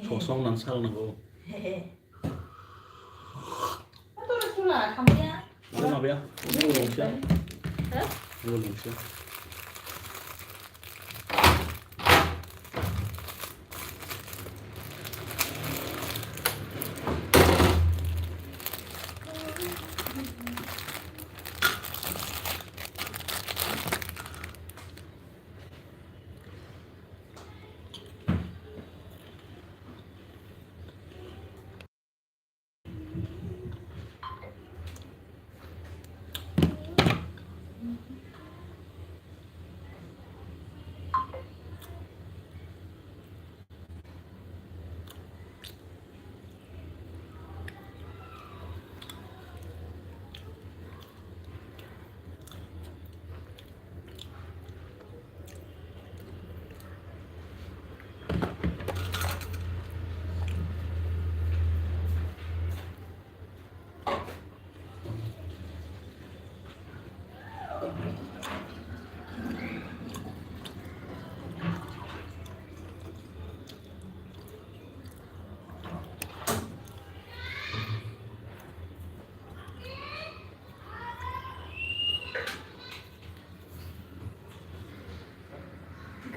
Sosong nan sal na ko. Ito na sula, kamya. Ano na ba? Ulong siya. Ha? Ulong siya.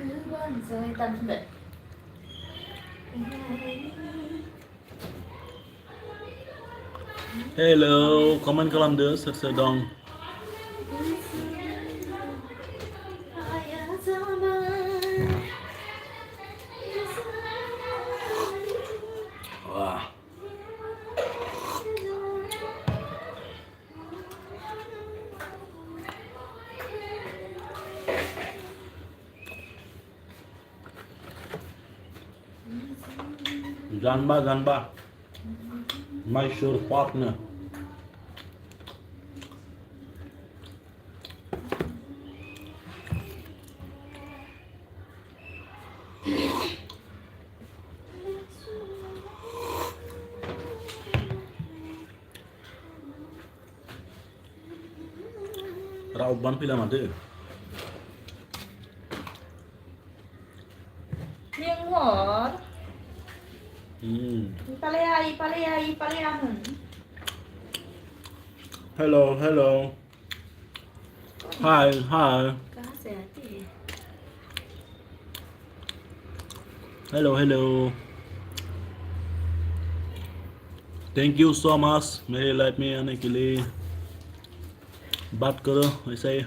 Cứ buồn rồi tận đỉnh. Hello, comment kalam de sedang. Wah. Ganba. My sure partner. Rauban pila made. Miếng ngọt. Hmm. Palea. Hello. Hi. Cá xẻ thì. Hello. Thank you so much मेरे life में आने के लिए. बात करो ऐसे.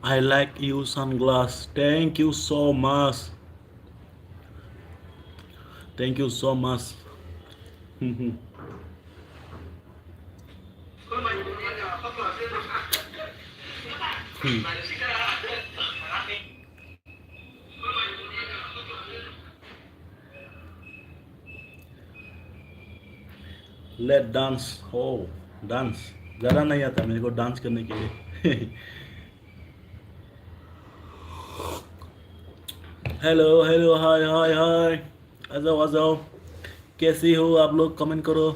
I like you sunglass. Thank you so much. Let dance. Oh, dance. ज़्यादा नहीं आता मेरे को डांस करने के लिए. Hello hi. आ जाओ. कैसी हो आप लोग? कमेंट करो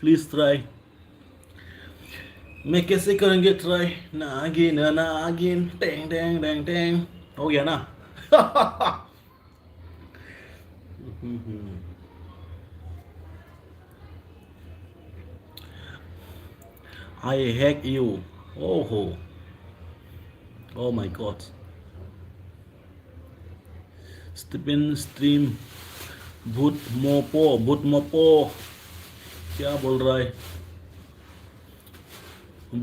प्लीज. ट्राई मैं कैसे करेंगे ट्राई. नागिन टेंग. हो गया ना. I hack you. Oh my god. Stephen stream. भूत मोपो क्या बोल रहा है.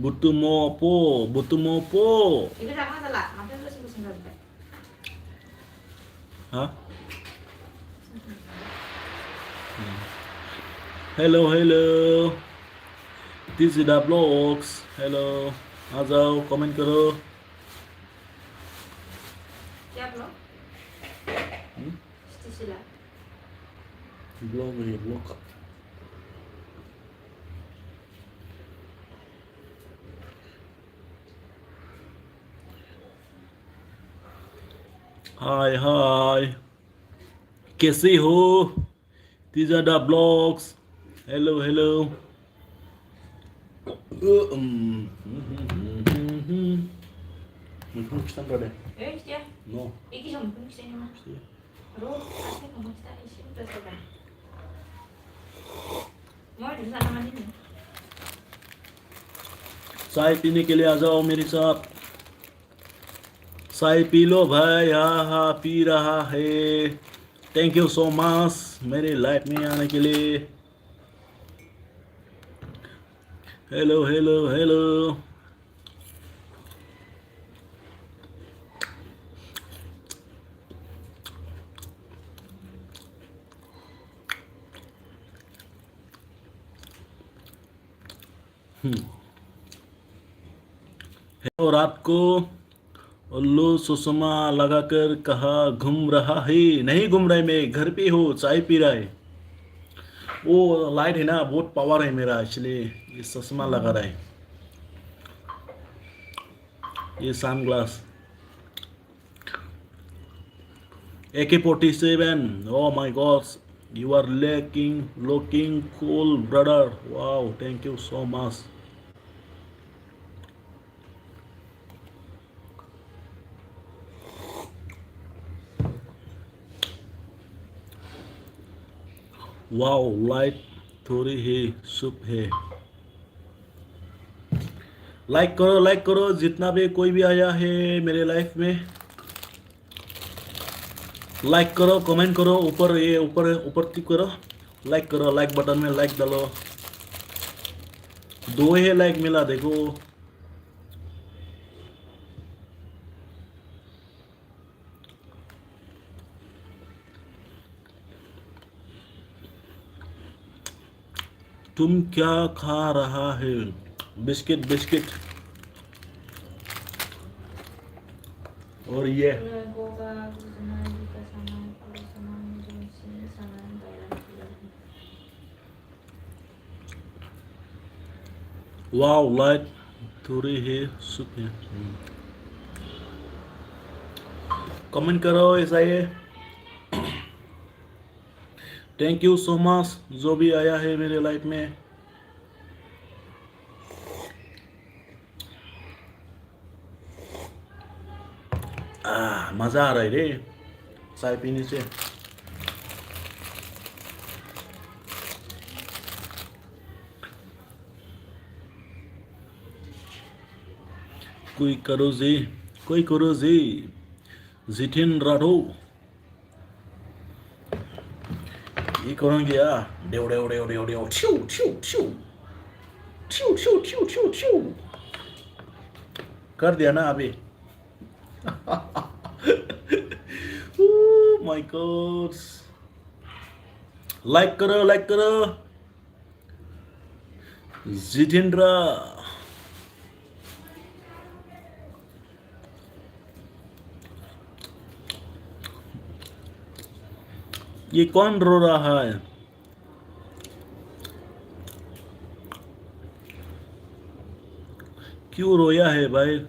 बुतु मोपो. Itu sama salah. Nanti terus pusing sampai. हाँ. Hello. This is the vlogs. Hello. आ जाओ कमेंट करो. Siap lo? Sila. ब्लॉग. हाय कैसे हो. These are the vlogs. Hello, hello. Mungkin kita berada. Eh, dia. No. Iki sama pun kita ni mah. Sí. Aduh, asli kamu kita isi udah selesai. Mau di sana mandi nih. चाय पीने के लिए आ जाओ मेरे साथ. चाय P low भाई. हाँ हाँ पी रहा है. थैंक यू सो मच मेरे लाइफ में आने के लिए. Hello hello hello. हेलो रात को उल्लू सुषमा लगाकर कहा घूम रहा है. नहीं घूम रहा है, मैं घर पे हूँ, चाय पी रहा है. वो लाइट है ना, बहुत पावर है मेरा, इसलिए ये चश्मा लगा रहा है. ये sunglass AK-47. Oh my God, you are looking cool, brother. Wow, thank you so much. Wow light थोड़ी है, सुप है. लाइक करो जितना भी कोई भी आया है मेरे लाइफ में. लाइक करो, कमेंट करो, ऊपर ये ऊपर टिक करो. लाइक करो, लाइक बटन में लाइक डालो. 2 है लाइक मिला देखो. तुम क्या खा रहा है? Biscuit biscuit. और ये Goga, Guzman, Vika sama, Puri sama, Junsi sama, Thailand. Wow light थोड़ी है, सुप है. कमेंट करो ऐसा ये. थैंक यू सो मच जो भी आया है मेरे लाइफ में. मजा आ रहा है रे चाय पीने से. कोई करो जी जितिन राठौर. ये करेंगे यार. डेव डेव डेव डेव डेव छू छू छू छू छू छू छू छू. कर दिया ना अभी. My God. लाइक करो जितेंद्र. ये कौन रो रहा है? क्यों रोया है भाई?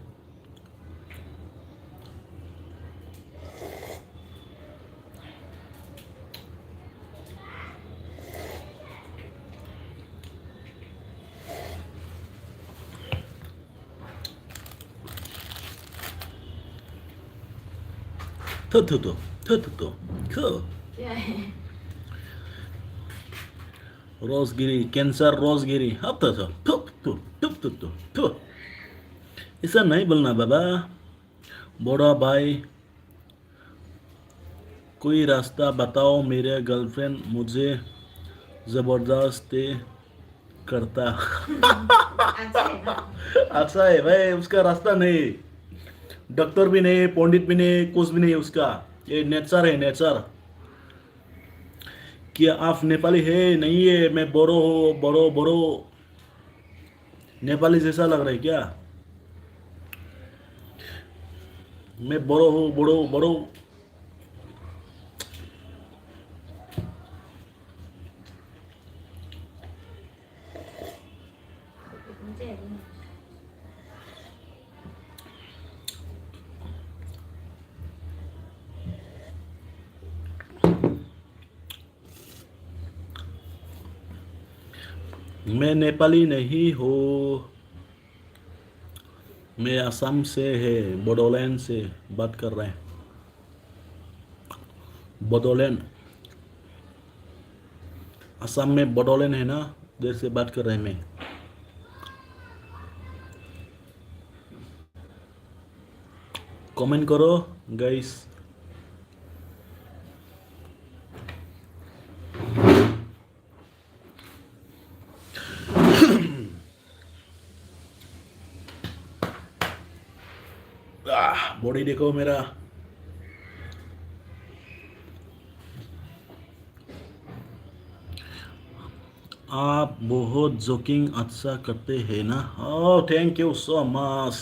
थो रोजगिरी कैंसर रोजगिरी. अब तो ऐसा नहीं बोलना बाबा. बड़ा भाई कोई रास्ता बताओ, मेरे गर्लफ्रेंड मुझे जबरदस्ती करता. अच्छा है भाई, उसका रास्ता नहीं. डॉक्टर भी नहीं, पंडित भी नहीं, कुछ भी नहीं उसका. ये नेचर है नेचर. क्या आप नेपाली है? नहीं है, मैं बोरो हूँ. बोरो नेपाली जैसा लग रहा है क्या? मैं बोरो हूँ. बोरो मैं नेपाली नहीं हूँ, मैं असम से है, बोडोलैंड से बात कर रहे हैं। बोडोलैंड, असम में बोडोलैंड है ना, उधर से बात कर रहे हैं मैं। कमेंट करो गाइस। बॉडी देखो मेरा। आप बहुत जोकिंग अच्छा करते हैं ना। Oh thank you so much,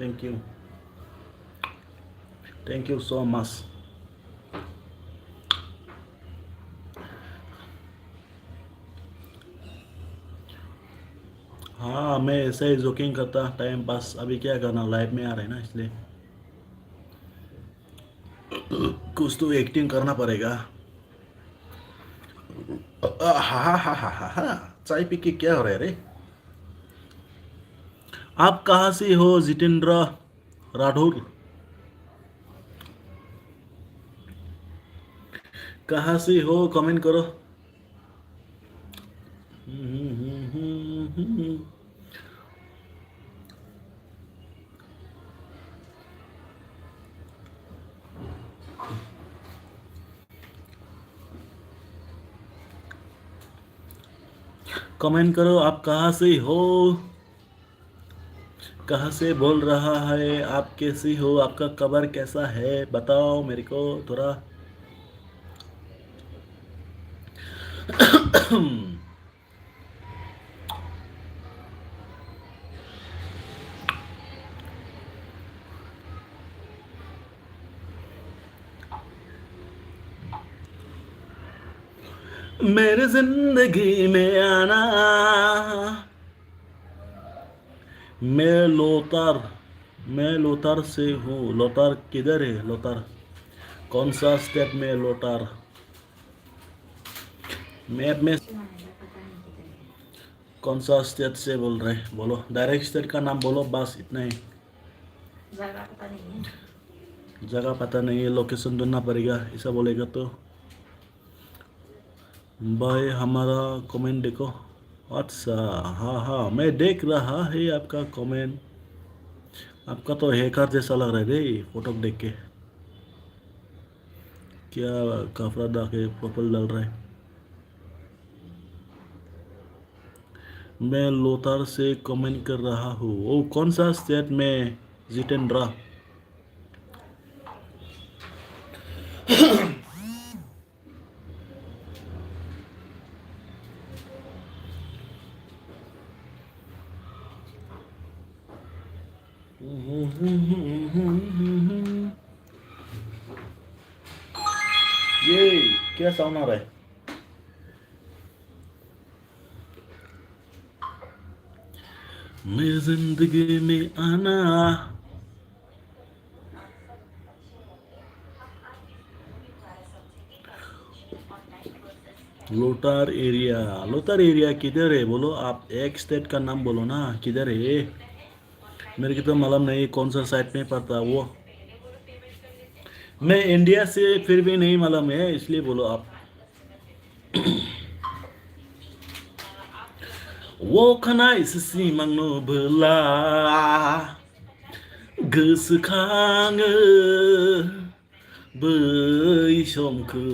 thank you, thank you so much. हाँ मैं ऐसे ही जोकिंग करता टाइम पास, अभी क्या करना, लाइव में आ रहे हैं ना, इसलिए कुछ तो एक्टिंग करना पड़ेगा। हा हा हा हा हा हा। चाय पी के क्या हो रहा है रे? आप कहाँ से हो जितेंद्र राठौर? कहाँ से हो कमेंट करो। कमेंट करो आप कहाँ से हो, कहाँ से बोल रहा है, आप कैसी हो, आपका खबर कैसा है, बताओ मेरे को थोड़ा। मेरे जिंदगी में आना। मैं लोतार, मैं लोतार से हूँ। लोतार किधर है? लोतार कौन सा स्टेट में लोतार? मैप में सुनाएगा, पता नहीं किधर है। कौन सा स्टेट से बोल रहे हैं, बोलो डायरेक्ट स्टेट का नाम बोलो, बस इतना ही। जगह पता नहीं है। जगह पता नहीं है, लोकेशन ढूंढना पड़ेगा, ऐसा बोलेगा तो। भाई हमारा कमेंट देखो। अच्छा, हाँ हाँ मैं देख रहा है आपका कमेंट। आपका तो हैकर जैसा लग रहा है रे फोटो देख के। क्या कपड़ा डाके प्रोफाइल डाल रहा है। मैं लोतार से कमेंट कर रहा हूँ। वो कौन सा स्टेट में जितेंद्र? ये क्या साउंड आ रहा है? मेरी जिंदगी में आना। लोटार एरिया, लोटार एरिया किधर है बोलो आप, एक स्टेट का नाम बोलो ना, किधर है? मेरे को तो मालूम नहीं कौन सा साइड में पड़ता वो। मैं इंडिया से फिर भी नहीं मालूम है, इसलिए बोलो आप। वखनायसि सिमांनो बोला गोसोखाङो बै समखौ।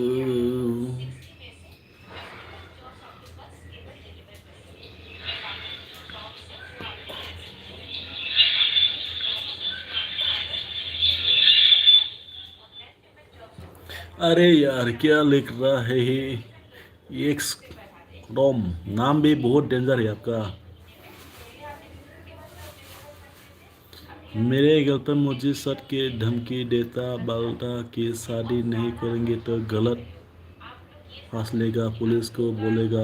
अरे यार क्या लिख रहा है ये? एक्स रोम, नाम भी बहुत डेंजर है आपका। मेरे गर्लफ्रेंड मुझे सट के धमकी देता बोलता कि शादी नहीं करेंगे तो गलत फंसलेगा, पुलिस को बोलेगा।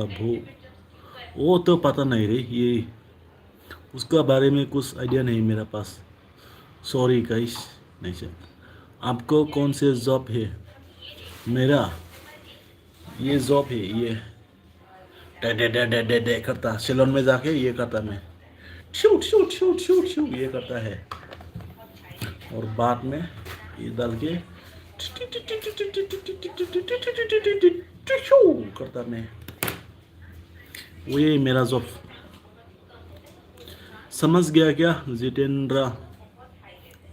वो तो पता नहीं रे, ये उसका बारे में कुछ आइडिया नहीं मेरा पास। Sorry guys. नहीं सर, आपको कौन से जॉब है? मेरा ये जॉब है ये। Day day day day day day करता, सैलून में जाके ये करता मैं, shoot shoot shoot shoot shoot ये करता है, और बाद में ये डाल के करता मैं, वही मेरा जॉब। समझ गया क्या जितेंद्र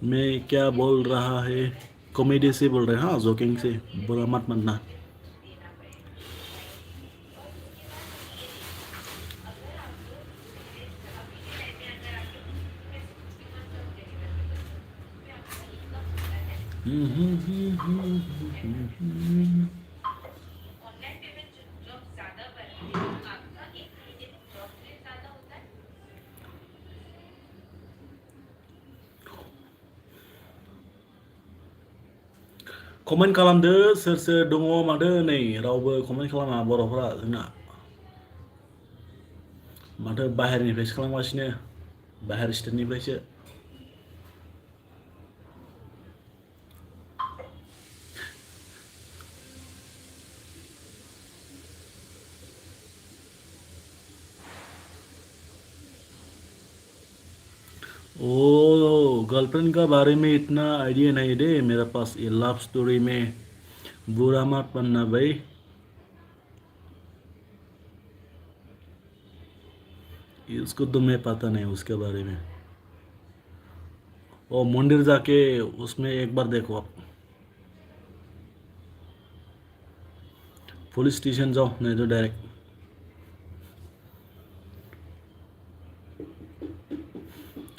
मैं क्या बोल रहा है? कॉमेडी से बोल रहे हैं, हाँ जोकिंग से, बुरा मत मानना। कमेन्ट खालामदो सोर सोर दङ माथो नै रावबो कमेन्ट खालामा बर'फोरा जोंना, माथो बाहेरनिफ्रायसो खालामगासिनो, बाहेर स्टेटनिफ्रायसो। ओ गर्लफ्रेंड का बारे में इतना आइडिया नहीं दे मेरे पास, ये लव स्टोरी में बुरा मत मानना भाई। इसको तो मैं पता नहीं उसके बारे में। ओ मंदिर जाके उसमें एक बार देखो आप, पुलिस स्टेशन जाओ नहीं तो डायरेक्ट।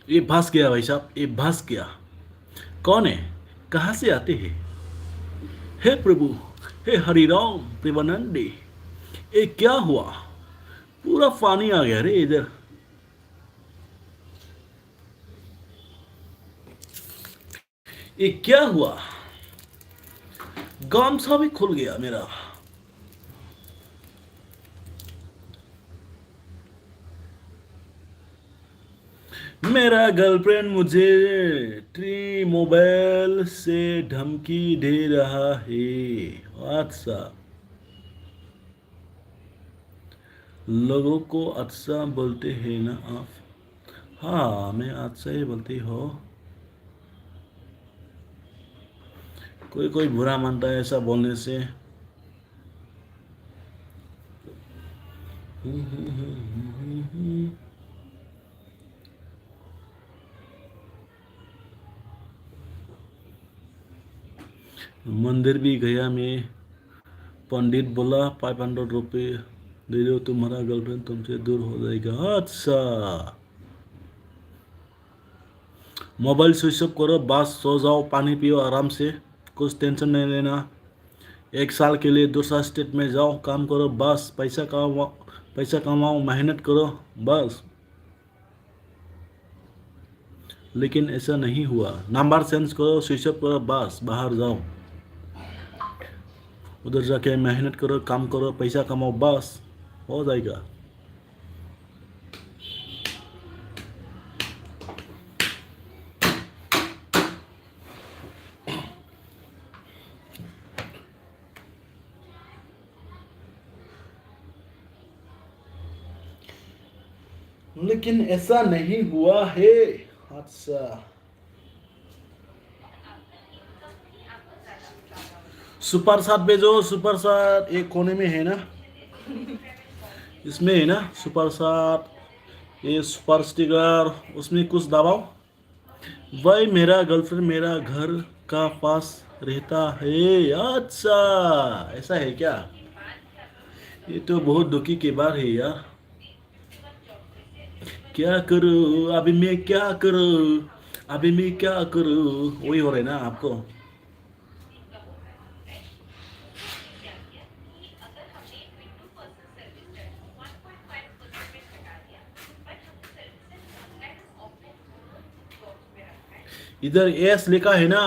ये फंस गया भाई साहब, ये फंस गया। कौन है, कहाँ से आते हैं? हे प्रभु, हे हरिराम प्रेमानंदी, ये क्या हुआ? पूरा पानी आ गया रे इधर। ये क्या हुआ? गामछा भी खुल गया मेरा। मेरा गर्लफ्रेंड मुझे ट्री मोबाइल से धमकी दे रहा है। अच्छा, लोगों को अच्छा बोलते हैं ना आप? हाँ मैं अच्छा ही बोलती हो, कोई कोई बुरा मानता है ऐसा बोलने से। मंदिर भी गया मैं, पंडित बोला 500 रुपये दे दो, तुम्हारा गर्लफ्रेंड तुमसे दूर हो जाएगा। अच्छा, मोबाइल स्विच ऑफ करो, बस सो जाओ, पानी पियो आराम से, कुछ टेंशन नहीं लेना। 1 साल के लिए दूसरा स्टेट में जाओ, काम करो, बस पैसा कमाओ, मेहनत करो बस। लेकिन ऐसा नहीं हुआ, नंबर चेंज करो, स्विच ऑफ करो, बस बाहर जाओ, उधर जाके मेहनत करो, काम करो, पैसा कमाओ, बस हो जाएगा। लेकिन ऐसा नहीं हुआ है। अच्छा, सुपर सात भेजो, सुपर सात एक कोने में है ना, इसमें है ना सुपर सात, ये सुपर स्टिकर, उसमें कुछ दबाओ। भाई मेरा गर्लफ्रेंड मेरा घर का पास रहता है। अच्छा, ऐसा है क्या? ये तो बहुत दुखी की बात है यार। क्या करूं अभी मैं, क्या करूं अभी मैं, क्या करूं? वही हो रहा है ना आपको। इधर एस लिखा है ना,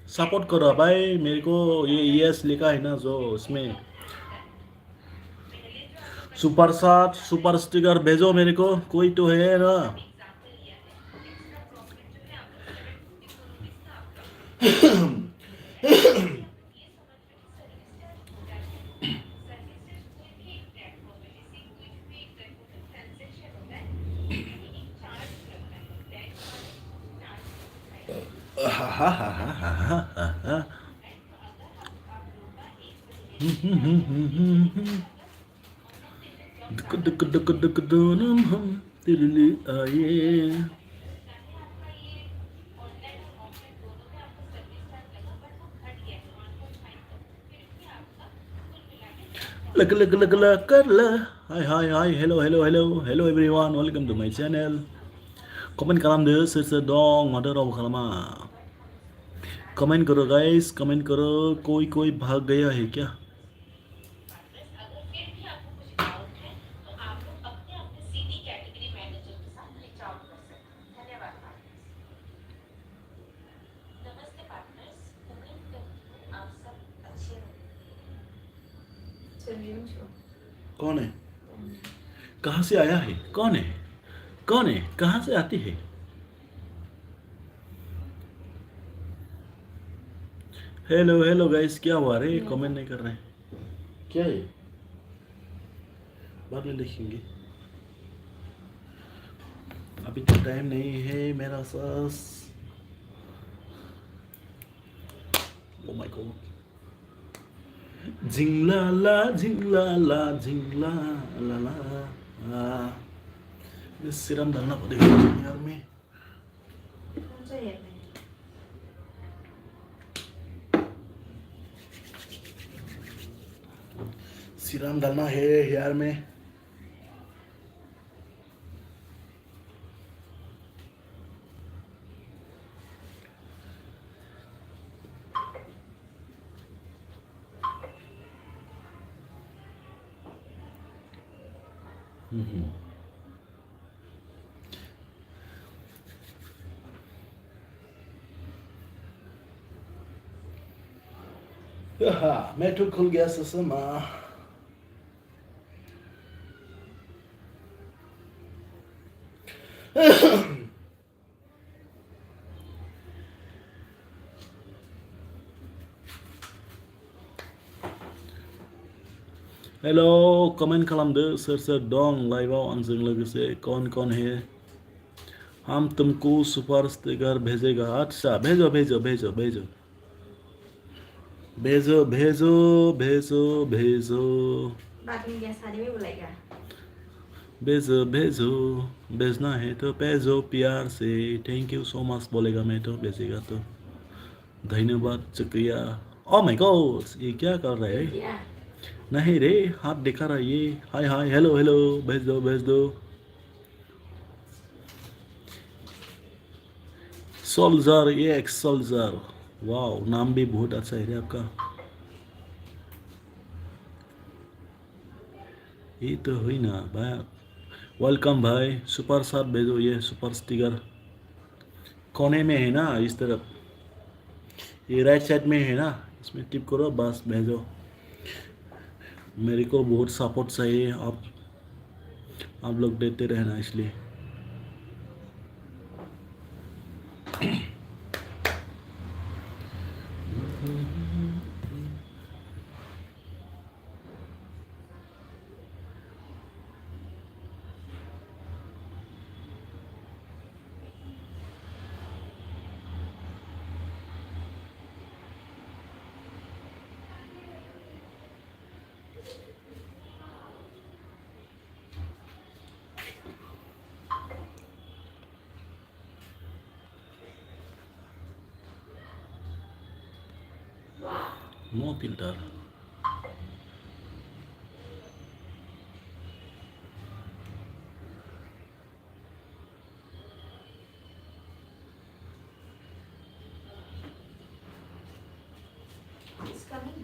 सपोर्ट करो भाई मेरे को। ये एस लिखा है ना जो उसमें, सुपर सात सुपर स्टिकर भेजो मेरे को, कोई तो है ना। हा हा हा हा हा हा हा दुक दुक दुक दुक दोनम हम दिल्ली आए लग लग लग लग कर ल hi hi hi hello hello hello hello everyone welcome to my channel comment खालामदो सोर सोर दं माथो रावबो खालामा कमेंट करो गाइस कमेंट करो कोई भाग गया है क्या कौन है कहाँ से आया है कौन है कहाँ से आती है हेलो हेलो गाइस क्या हुआ रे कमेंट नहीं कर रहे हैं क्या है बाद में देखेंगे अभी तो टाइम नहीं है मेरा सास ओ माय गॉड झिंगला ला झिंगला ला झिंगला ला ला ये सिरम डालना पड़ेगा यार में सिरम डालना है हेयर में मेट्रो खुल गया ससमा हेलो कमेंट खालामदो सोर सोर दं लाइवआव आंजों लोगोसे कौन है हम तुमको सुपर स्टिकर भेजेगा अच्छा भेजो भेजो भेजो भेजो भेजो भेजो भेजो भेजो बाद में गैस सारी में बुलाएगा भेजो भेजो भेजना है तो भेजो प्यार से थैंक यू सो मच बोलेगा मैं तो भेजेगा तो धन्यवाद शुक्रिया ओ माय गॉड ये क्या कर रहा है क्या नहीं रे हाथ दिखा रहा है ये हाय हाय हेलो हेलो भेज दो सोल्जर ये एक सोल्जर वाह नाम भी बहुत अच्छा है रे आपका ये तो हुई ना भाई वेलकम भाई सुपर साथ भेजो ये सुपर स्टिकर कोने में है ना इस तरफ ये राइट साइड में है ना इसमें टिप करो बस भेजो मेरे को बहुत सपोर्ट चाहिए आप लोग देते रहना इसलिए नो फिल्टर It's coming.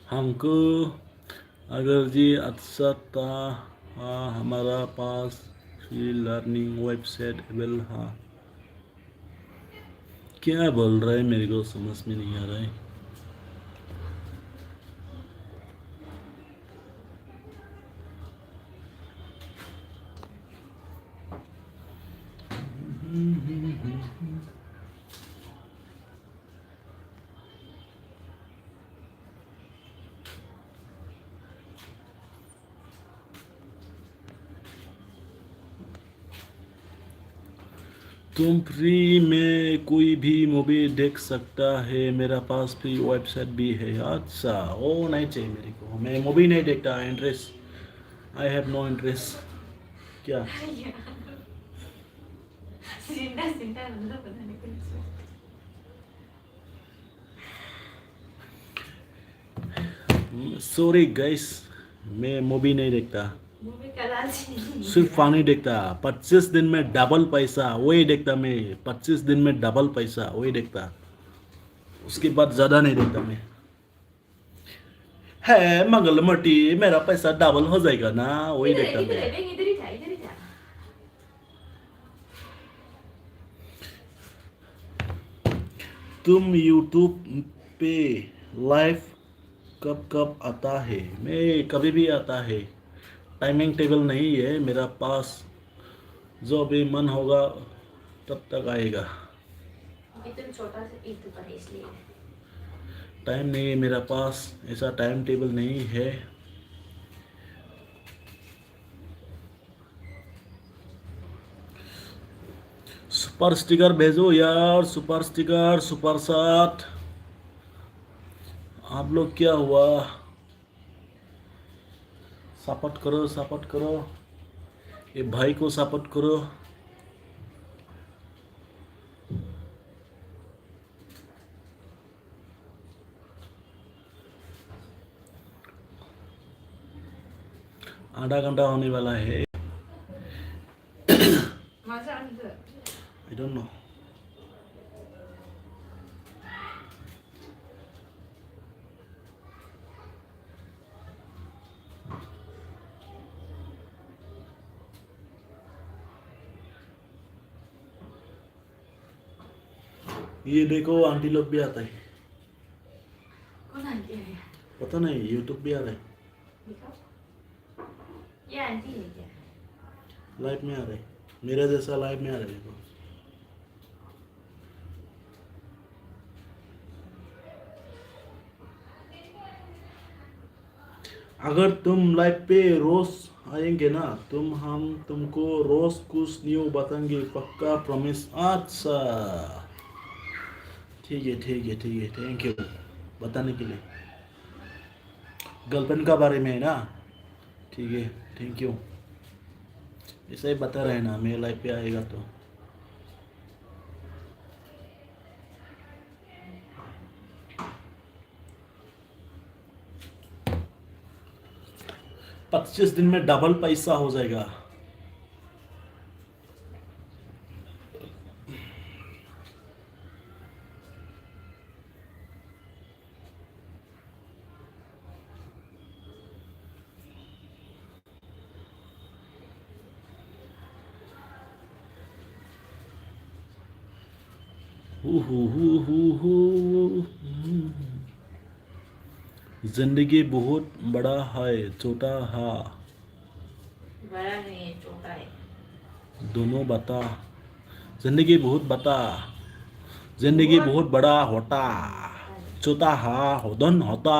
हमको अगर जी अच्छा था हमारा पास फ्री लर्निंग वेबसाइट अवेलेबल हाँ क्या बोल रहा है मेरे को समझ में नहीं आ रहा है तुम फ्री में कोई भी मूवी देख सकता है, मेरा पास फ्री वेबसाइट भी है। अच्छा, वो नहीं चाहिए मेरे को, मैं मूवी नहीं देखता, interest, I have no interest. क्या? जिंदा जिंदा मतलब पता नहीं कुछ। सॉरी गाइस, मैं मूवी नहीं देखता, मूवी कराची सिर्फ फानी देखता। 25 दिन में डबल पैसा वही देखता मैं, 25 दिन में डबल पैसा वही देखता, उसके बाद ज़्यादा नहीं देखता मैं। है मंगल मटी, मेरा पैसा डबल हो जाएगा ना, वही इधर देखता इधर मैं। है इधर ही था इधर ही था। तुम यूट्यूब पे लाइव कब कब आता है? मैं कभी भी आता है, टाइमिंग टेबल नहीं है मेरा पास, जो भी मन होगा तब तक आएगा। अभी तुम छोटा सा ईद पर है इसलिए। टाइम नहीं है मेरा पास, ऐसा टाइम टेबल नहीं है। सुपर स्टिकर भेजो यार, सुपर स्टिकर, सुपर साथ। आप लोग क्या हुआ, सपोर्ट करो, सपोर्ट करो, ये भाई को सपोर्ट करो। आधा घंटा होने वाला है, मजा अंदर। I don't know. ये देखो आंटी लोग भी आता है, कौन आंटी है? पता नहीं, यूट्यूब भी आ रहा है, दिखाओ। ये आंटी है क्या? लाइव में आ रहा है, मेरा जैसा लाइव में आ रहा है देखो। अगर तुम लाइव पे रोज आएंगे ना, हम तुमको रोज कुछ न्यू बताएंगे, पक्का प्रॉमिस। अच्छा, ठीक है, ठीक है, ठीक है, थैंक यू बताने के लिए। गर्लफ्रेंड का बारे में है ना, ठीक है, थैंक यू। ऐसा ही बता रहे ना, मेरे लाइफ पे आएगा तो। पच्चीस दिन में डबल पैसा हो जाएगा। हु। जिंदगी बहुत बड़ा है, छोटा है, बड़ा नहीं है छोटा है। दोनों बता। जिंदगी बहुत बता, जिंदगी बहुत बड़ा होता, छोटा हा होदन होता।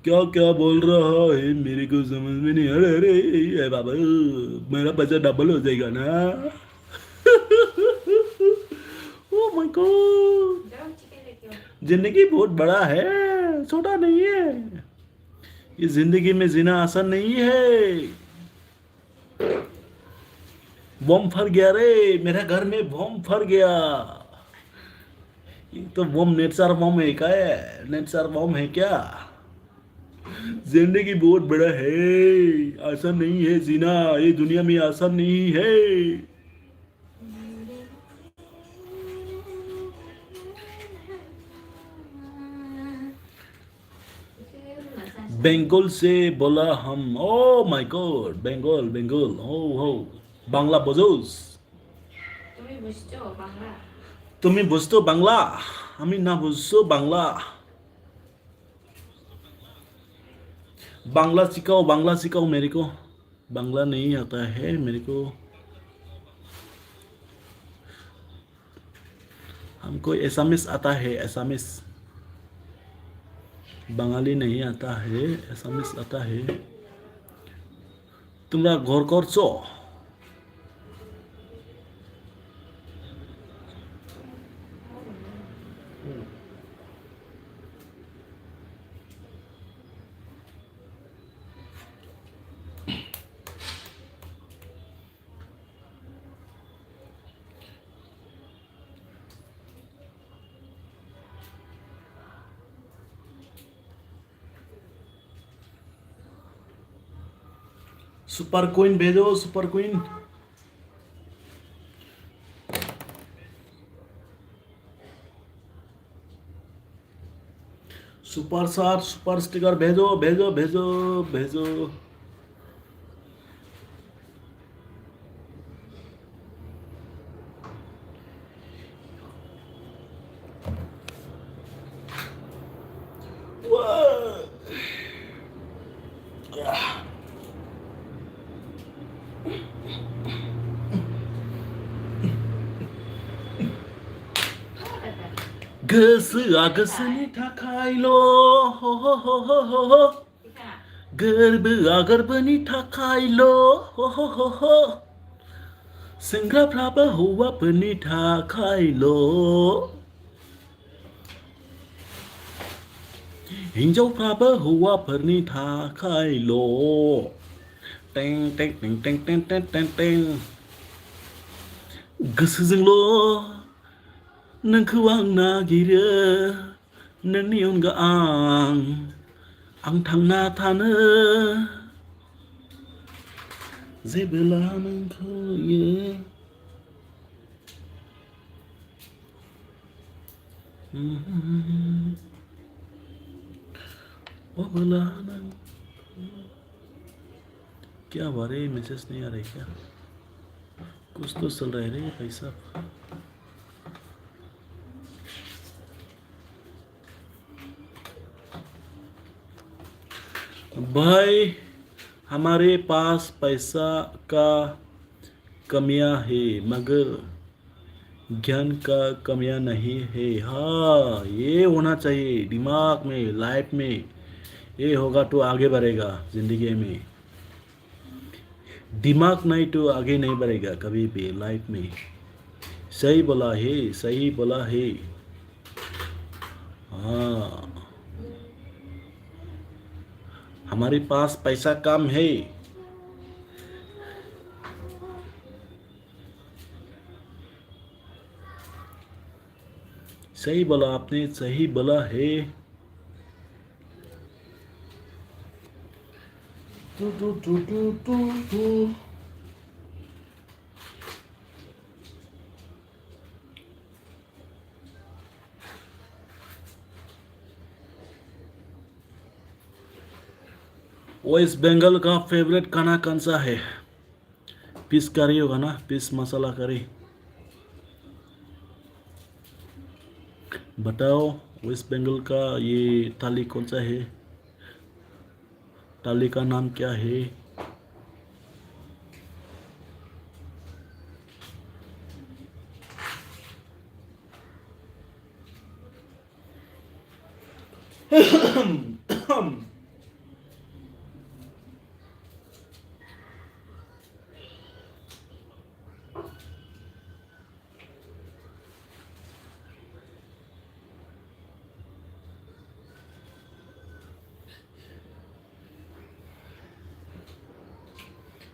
क्या क्या बोल रहा है मेरे को समझ में नहीं आ रहा। अरे अरे बाबा, मेरा पैसा डबल हो जाएगा ना। ओ माय गॉड, जाओ चिकन लेके आओ। जिंदगी बहुत बड़ा है, छोटा नहीं है। ये जिंदगी में जीना आसान नहीं है। बम फट गया रे, मेरे घर में बम फट गया। ये तो बम नेटसर बम है, क्या है, नेटसर बम है क्या? जिंदगी बहुत बड़ा है, आसान नहीं है जीना, ये दुनिया में आसान नहीं है। बंगाल से बोला हम। Oh my god, Bengal, Bengal, ओ हो, बांग्ला बोझोस। তুমি বুঝছো বাংলা? তুমি বুঝতো বাংলা, আমি না বুঝছো बांग्ला। बांग्ला सिखाओ, बांग्ला सिखाओ मेरे को, बांग्ला नहीं आता है मेरे को। हमको एसामिस आता है, एसामिस। बंगाली नहीं आता है, एसामिस आता है। তোমরা ঘর করছো? सुपर क्वीन भेजो super queen super shot super sticker भेजो भेजो भेजो भेजो गोसोआ गोसोनि थाखायल' हो हो हो हो हो हो गोरबोआ गोरबोनि थाखायल' हो हो हो हो सेंग्राफ्राबो हौवाफोरनि थाखायल' हिन्जावफ्राबो हौवाफोरनि थाखायल' टें टें टें टें टें टें टें टें गोसोजोंल' नोंखौ आं नागिरो नोंनि अनगा आं थांना थानो जेबोला नोंखौयो बोला नों क्या हुआ रे मैसेज नहीं आ रहा है क्या कुछ तो चल रहा है रे भाई साहब भाई हमारे पास पैसा का कमियां है मगर ज्ञान का कमियां नहीं है हाँ ये होना चाहिए दिमाग में लाइफ में ये होगा तो आगे बढ़ेगा जिंदगी में दिमाग नहीं तो आगे नहीं बढ़ेगा कभी भी लाइफ में सही बोला है सही बोला है हाँ हमारे पास पैसा कम है सही बोला आपने सही बोला है टू टू टू टू टू टू वेस्ट बंगाल का फेवरेट खाना कौन सा है फिश करी होगा ना फिश मसाला करी बताओ वेस्ट बंगाल का ये थाली कौन सा है थाली का नाम क्या है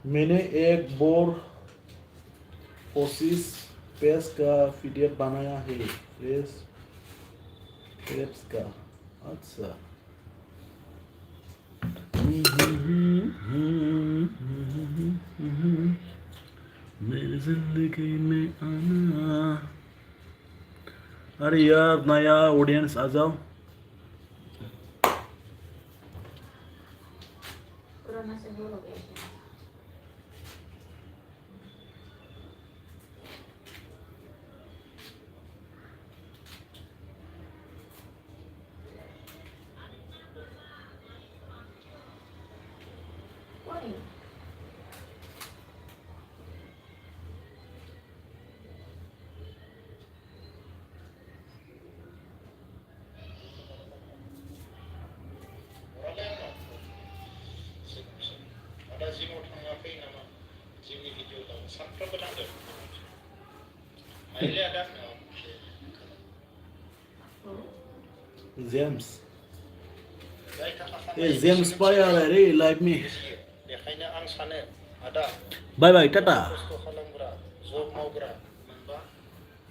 मैंने एक बोर 25 पेज का पीडीएफ बनाया है पेज का अच्छा मेरी जिंदगी में आना अरे यार नया ऑडियंस आ जाओ कोरोना से दूर हो गए थे कोई ada जिमाव थाङाखै नामा जिमनि भिडिअ दं सानफ्रोमबो थांदों आइले आदा जेम्स जाय थाखा ए जेम्स पाया रे लाइफ में बेखायनो आं सानो आदा बाय बाय टाटा खस्थ' खालामग्रा जब मावग्रा मोनबा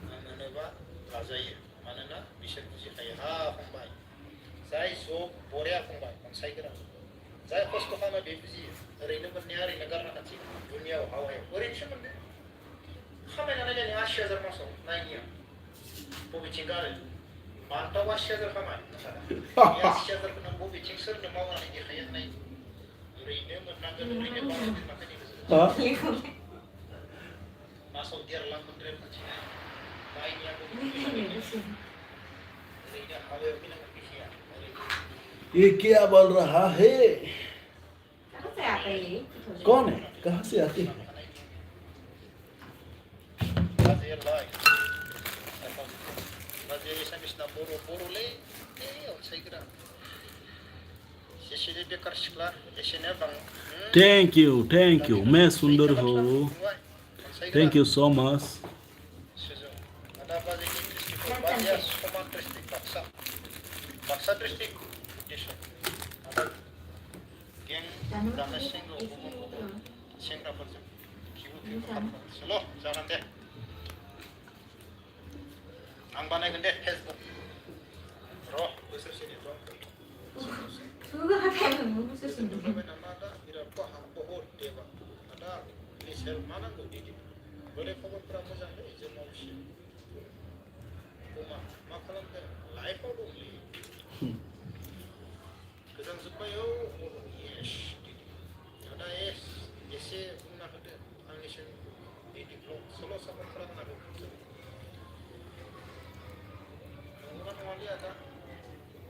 मोनोबा लाजायो मानोना बिसोर बुजिखायो हा फंबाय जाय जब बरिया फंबाय अनसायग्रा जाय खस्थ' खालामो बे बुजियो ओरैनो मोननाया ओरैनो गारना खाथि दुनियाव हावायाव ओरैनोसो मोनदों खामायना नायलाय 80,000 मासाव नायनिया बबेथिं गारो मान्थआव 80,000 खामाय नोंसाना 80,000 नों बबेथिं सोरनो मावनानै देखायो नाय ओरैनो मोननांगोन ओरैनो मावनानै दोननांगोन मासाव 1.5 लाख मोनद्राय खाथि नायनिया ओरैनो हावायाव फैनांगोन फैसाया ये क्या बोल रहा है कहाँ से आता है ये कौन है कहाँ से आते हैं राजेलाय राजे एसामिसना बर'लै अनसायग्रा एसेनो बेकार सिख्ला एसेनो बां थैंक यू मैं सुंदर हो thank you so much ada bagian district Bajas Command District Baksa District Desa ada geng dana sengrafोरजों kibu selo जागोन दे आं बानायगोन दे फेसबुक र' बोसोरसेनि र' 그거 하면 무슨 소리야? 그러면 아마다 이렇게 한번 대박 아다 이 제일 많은 거 이게 원래 포그프라 모자인데 이제 뭐시 고마 마칼한테 라이프로 그런 습관요 예스 아다 예스 예스 una hade anglishn i diplom solo samokrana nago nungan wali ada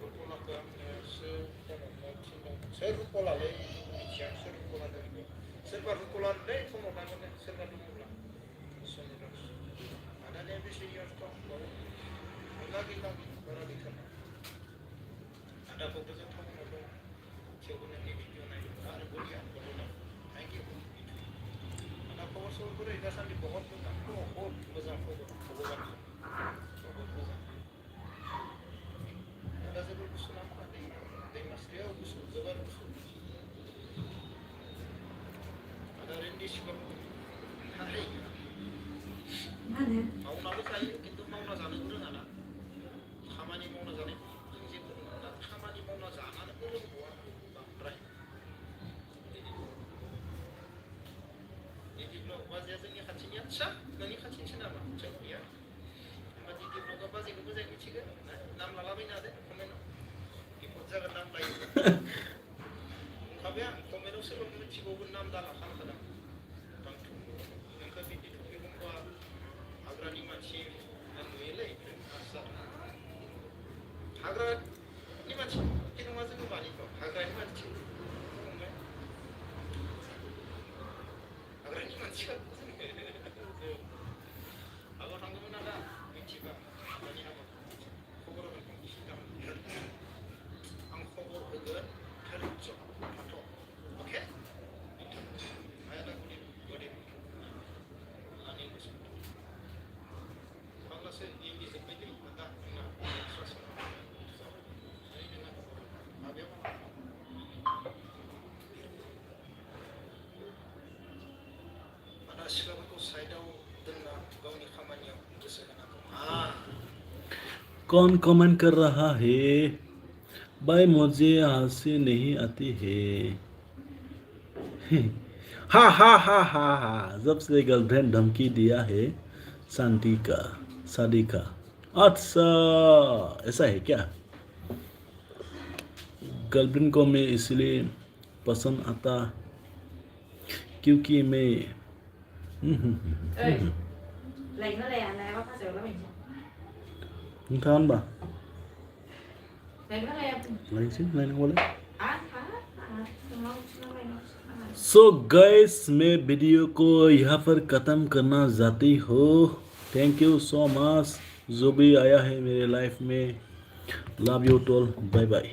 Rukolaka se rukola le ichian se rukola de serba rukola le como nangane serba rukola sonos ada ne bir şey yok lagi para dikana ada fokus tamam oldu çevrene ne video nahi ar boliya bolna thank you ana power sol kore এটা সামনে বহুত মজা হবে ভগবান বহুত মজা ada sebelum sulam ada dengan dia usul zabar usul ada rendi sikap hari 나는 mau nabi kali কিন্তু মাওনা জানে রোঙা না খামানি মাওনা জানে যে না খামানি মাওনা জানা না রোঙ হওয়া বাপরাই এই দিগুলো বাজে जोंनि खाथिनि आच्छा नोंनि खाथिनिसो नामा जोंनिया मा दिदि ब्लगा बाजेखौ मोजाङै मिथिगोन नाम लालाबायनो हादो कमेन्टआव बिपद जागोन नाम लायो बुंखाबाय आं कमेन्टआव सोरबा मिथिगौबो नाम दाला खालामखादों बांथ' नोंखौ बिदि थुखि बुंबा हाग्रानि मानसि नुयोलै आस्सा हाग्रानि मानसि बे नङा जोङो मानिखौ हाग्रानि मानसि बुंबाय हाग्रानि मानसिया आगाव थांदोंमोन आदा मिथिबा दानि हाबा खबर होगोन सिगां आं खबर होगोन धैर्य थाथ' अके आयाना गुदि आंनि गोसो बांलासो इंलिस जोब्बायलै दा आंना माबायाव आदा सिख्लाफोरखौ साइडआव दोनना गावनि खामानियाव गोसो होनांगौ कौन कमेंट कर रहा है भाई मुझे हंसी नहीं आती है हा हा हा हा हा जब से गर्लफ्रेंड धमकी दिया है शादी का अच्छा ऐसा है क्या गर्लफ्रेंड को मैं इसलिए पसंद आता क्योंकि मैं lấy nó lấy anh này bác sẽ lấy mình Thon ba lấy nó lấy lain sih lain boleh nó so guys मैं वीडियो को यहाँ पर ख़त्म करना चाहती हूँ थैंक यू सो मच जो भी आया है मेरे लाइफ में लव यू टोल बाय बाय